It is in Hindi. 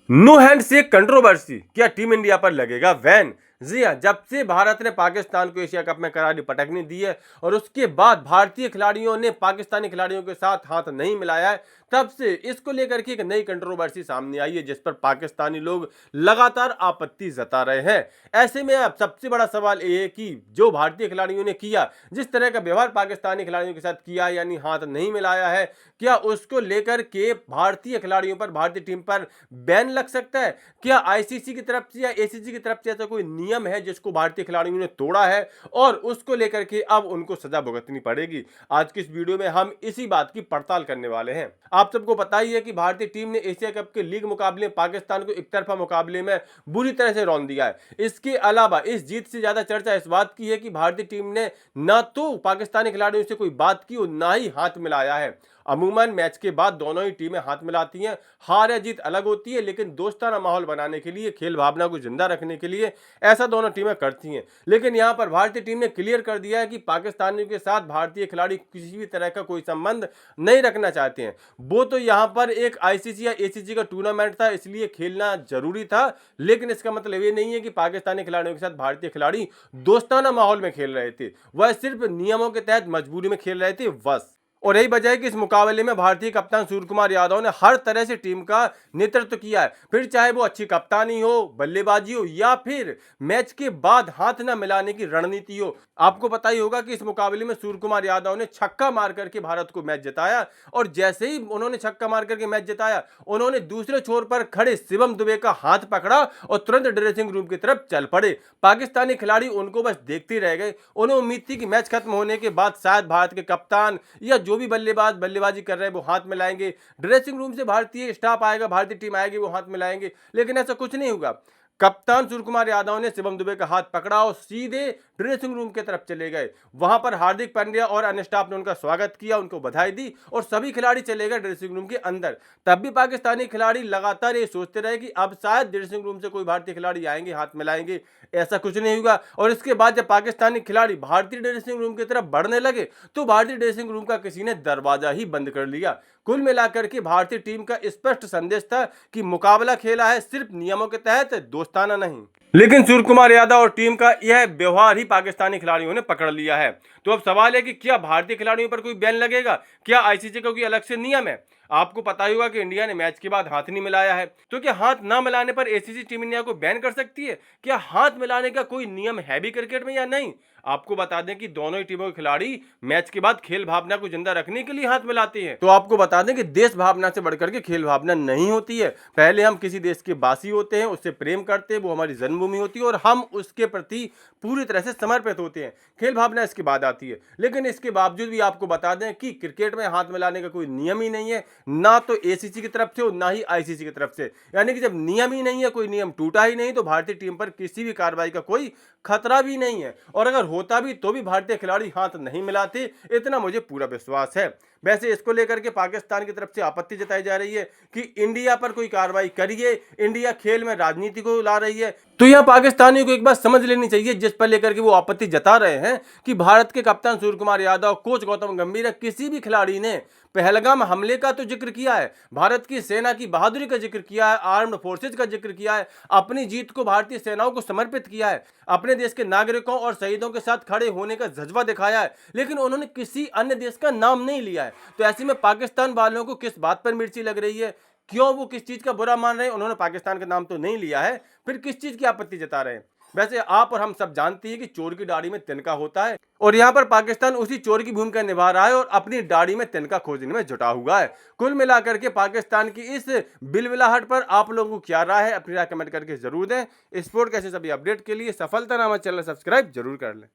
नो हैंड से कंट्रोवर्सी, क्या टीम इंडिया पर लगेगा बैन। जी हाँ, जब से भारत ने पाकिस्तान को एशिया कप में करारी पटकनी दी है और उसके बाद भारतीय खिलाड़ियों ने पाकिस्तानी खिलाड़ियों के साथ हाथ नहीं मिलाया है, तब से इसको लेकर के एक नई कंट्रोवर्सी सामने आई है जिस पर पाकिस्तानी लोग लगातार आपत्ति जता रहे हैं। ऐसे में अब सबसे बड़ा सवाल ये है कि जो भारतीय खिलाड़ियों ने किया, जिस तरह का व्यवहार पाकिस्तानी खिलाड़ियों के साथ किया यानी हाथ नहीं मिलाया है, क्या उसको लेकर के भारतीय खिलाड़ियों पर, भारतीय टीम पर बैन लग सकता है। क्या आईसीसी की तरफ से या एसीसी की तरफ से ऐसा कोई नियम है जिसको भारतीय खिलाड़ियों ने तोड़ा है और उसको लेकर के अब उनको सजा भुगतनी पड़ेगी। आज की इस वीडियो में हम इसी बात की पड़ताल करने वाले हैं। आप सबको पता ही है कि भारतीय टीम ने एशिया कप के लीग मुकाबले में पाकिस्तान को एक तरफा मुकाबले में बुरी तरह से रौंद दिया है। इसके अलावा इस जीत से ज्यादा चर्चा इस बात की है कि भारतीय टीम ने न तो पाकिस्तानी खिलाड़ियों से कोई बात की और ना ही हाथ मिलाया है। अमूमन मैच के बाद दोनों ही टीमें हाथ मिलाती हैं, हार या जीत अलग होती है, लेकिन दोस्ताना माहौल बनाने के लिए, खेल भावना को जिंदा रखने के लिए ऐसा दोनों टीमें करती हैं। लेकिन यहां पर भारतीय टीम ने क्लियर कर दिया है कि पाकिस्तानियों के साथ भारतीय खिलाड़ी किसी भी तरह का कोई संबंध नहीं रखना चाहते हैं। वो तो यहां पर एक आईसीसी या एसीसी का टूर्नामेंट था, इसलिए खेलना जरूरी था, लेकिन इसका मतलब ये नहीं है कि पाकिस्तानी खिलाड़ियों के साथ भारतीय खिलाड़ी दोस्ताना माहौल में खेल रहे थे। वह सिर्फ नियमों के तहत मजबूरी में खेल रहे थे बस। और यही वजह है कि इस मुकाबले में भारतीय कप्तान सूर्यकुमार यादव ने हर तरह से टीम का नेतृत्व किया है, फिर चाहे वो अच्छी कप्तानी हो, बल्लेबाजी हो या फिर मैच के बाद हाथ न मिलाने की रणनीति हो। आपको पता ही होगा कि इस मुकाबले में सूर्यकुमार यादव ने छक्का मार करके भारत को मैच जिताया और जैसे ही उन्होंने छक्का मार करके मैच जिताया, उन्होंने दूसरे छोर पर खड़े शिवम दुबे का हाथ पकड़ा और तुरंत ड्रेसिंग रूम की तरफ चल पड़े। पाकिस्तानी खिलाड़ी उनको बस देखते रह गए। उन्हें उम्मीद थी कि मैच खत्म होने के बाद शायद भारत के कप्तान या जो भी बल्लेबाजी कर रहे हैं वो हाथ मिलाएंगे, ड्रेसिंग रूम से भारतीय स्टाफ आएगा, भारतीय टीम आएगी, वो हाथ मिलाएंगे, लेकिन ऐसा कुछ नहीं होगा। कप्तान सूर्यकुमार यादव ने शिवम दुबे का हाथ पकड़ा और सीधे ड्रेसिंग रूम की तरफ चले गए। वहां पर हार्दिक पांड्या और अन्य स्टाफ ने उनका स्वागत किया, उनको बधाई दी और सभी खिलाड़ी चले गए ड्रेसिंग रूम के अंदर। तब भी पाकिस्तानी खिलाड़ी लगातार ये सोचते रहे कि अब शायद ड्रेसिंग रूम से कोई भारतीय खिलाड़ी आएंगे, हाथ मिलाएंगे। ऐसा कुछ नहीं हुआ और इसके बाद जब पाकिस्तानी खिलाड़ी भारतीय ड्रेसिंग रूम की तरफ बढ़ने लगे तो भारतीय ड्रेसिंग रूम का किसी ने दरवाजा ही बंद कर लिया। कुल मिलाकर के भारतीय टीम का स्पष्ट संदेश था कि मुकाबला खेला है सिर्फ नियमों के तहत, दोस्ताना नहीं। लेकिन सूर्यकुमार यादव और टीम का यह व्यवहार ही पाकिस्तानी खिलाड़ियों ने पकड़ लिया है। तो अब सवाल है कि क्या भारतीय खिलाड़ियों पर कोई बैन लगेगा, क्या आईसीसी का कोई अलग से नियम है। आपको पता ही होगा कि इंडिया ने मैच के बाद हाथ नहीं मिलाया है, तो क्या हाथ ना मिलाने पर एसीसी टीम इंडिया को बैन कर सकती है। क्या हाथ मिलाने का कोई नियम है भी क्रिकेट में या नहीं। आपको बता दें कि दोनों ही टीमों के खिलाड़ी मैच के बाद खेल भावना को जिंदा रखने के लिए हाथ मिलाते हैं। तो आपको बता दें कि देश भावना से बढ़कर के खेल भावना नहीं होती है। पहले हम किसी देश के वासी होते हैं, उससे प्रेम करते हैं, वो हमारी जन्मभूमि होती है और हम उसके प्रति पूरी तरह से समर्पित होते हैं। खेल भावना इसके बाद आती है। लेकिन इसके बावजूद भी आपको बता दें कि क्रिकेट में हाथ मिलाने का कोई नियम ही नहीं है, ना तो एसीसी की तरफ से और ना ही आईसीसी की तरफ से। यानी कि जब नियम ही नहीं है, कोई नियम टूटा ही नहीं, तो भारतीय टीम पर किसी भी कार्रवाई का कोई खतरा भी नहीं है और अगर होता भी तो भी भारतीय खिलाड़ी हाथ नहीं मिलाते, इतना मुझे पूरा विश्वास है। वैसे इसको लेकर के पाकिस्तान की तरफ से आपत्ति जताई जा रही है कि इंडिया पर कोई कार्रवाई करिए, इंडिया खेल में राजनीति को ला रही है। तो यहां पाकिस्तानियों को एक बात समझ लेनी चाहिए जिस पर लेकर के वो आपत्ति जता रहे हैं कि भारत के कप्तान सूर्यकुमार यादव, कोच गौतम गंभीर, किसी भी खिलाड़ी ने पहलगाम हमले का तो जिक्र किया है, भारत की सेना की बहादुरी का जिक्र किया है, आर्म्ड फोर्सेज का जिक्र किया है, अपनी जीत को भारतीय सेनाओं को समर्पित किया है, अपने देश के नागरिकों और शहीदों के साथ खड़े होने का जज्बा दिखाया है, लेकिन उन्होंने किसी अन्य देश का नाम नहीं लिया है। तो ऐसे में पाकिस्तान वालों को किस बात पर मिर्ची लग रही है, क्यों वो किस चीज का बुरा मान रहे हैं। उन्होंने पाकिस्तान का नाम तो नहीं लिया है, फिर किस चीज की आपत्ति जता रहे हैं। वैसे आप और हम सब जानते हैं कि चोर की दाढ़ी में तिनका होता है और यहाँ पर पाकिस्तान उसी चोर की भूमिका निभा रहा है और अपनी दाढ़ी में तिनका खोजने में जुटा हुआ है। कुल मिलाकर के पाकिस्तान की इस बिलबिलाहट पर आप लोगों को क्या राय है, अपनी राय कमेंट करके जरूर दें। स्पोर्ट कैसे सभी अपडेट के लिए सफलता नामक चैनल सब्सक्राइब जरूर कर लें।